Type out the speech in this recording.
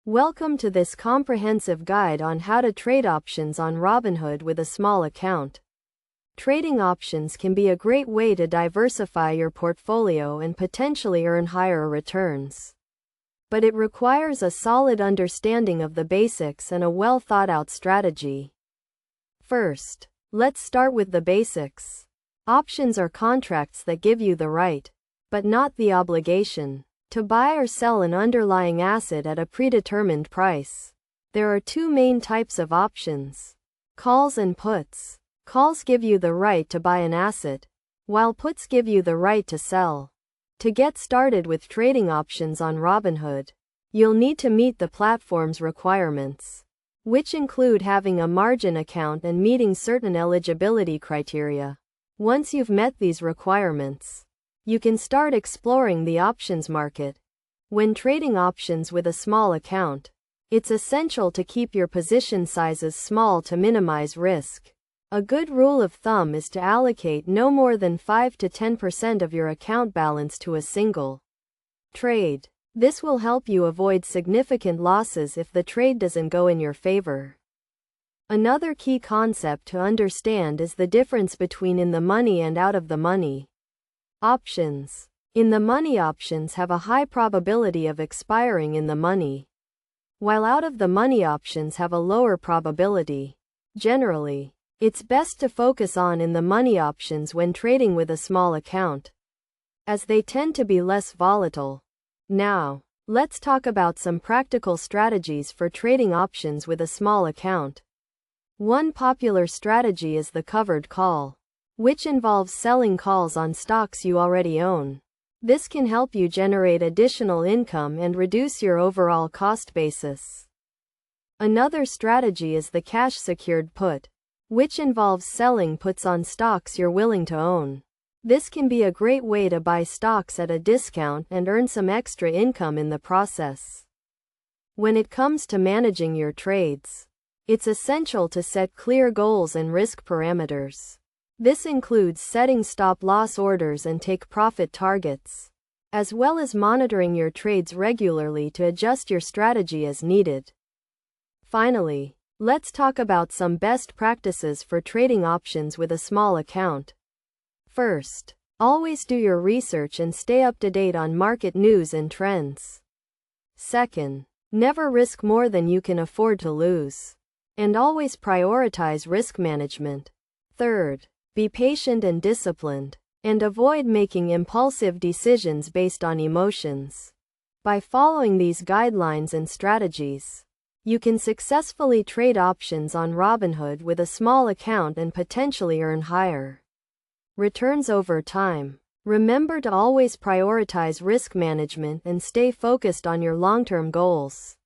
Welcome to this comprehensive guide on how to trade options on Robinhood with a small account. Trading options can be a great way to diversify your portfolio and potentially earn higher returns. But it requires a solid understanding of the basics and a well-thought-out strategy. First, let's start with the basics. Options are contracts that give you the right, but not the obligation, to buy or sell an underlying asset at a predetermined price. There are two main types of options: calls and puts. Calls give you the right to buy an asset, while puts give you the right to sell. To get started with trading options on Robinhood, you'll need to meet the platform's requirements, which include having a margin account and meeting certain eligibility criteria. Once you've met these requirements, you can start exploring the options market. When trading options with a small account, it's essential to keep your position sizes small to minimize risk. A good rule of thumb is to allocate no more than 5 to 10% of your account balance to a single trade. This will help you avoid significant losses if the trade doesn't go in your favor. Another key concept to understand is the difference between in the money and out of the money options. In the money options have a high probability of expiring in the money, while out of the money options have a lower probability. Generally, it's best to focus on in the money options when trading with a small account, as they tend to be less volatile. Now, let's talk about some practical strategies for trading options with a small account. One popular strategy is the covered call, which involves selling calls on stocks you already own. This can help you generate additional income and reduce your overall cost basis. Another strategy is the cash-secured put, which involves selling puts on stocks you're willing to own. This can be a great way to buy stocks at a discount and earn some extra income in the process. When it comes to managing your trades, it's essential to set clear goals and risk parameters. This includes setting stop-loss orders and take-profit targets, as well as monitoring your trades regularly to adjust your strategy as needed. Finally, let's talk about some best practices for trading options with a small account. First, always do your research and stay up to date on market news and trends. Second, never risk more than you can afford to lose, and always prioritize risk management. Third, be patient and disciplined, and avoid making impulsive decisions based on emotions. By following these guidelines and strategies, you can successfully trade options on Robinhood with a small account and potentially earn higher returns over time. Remember to always prioritize risk management and stay focused on your long-term goals.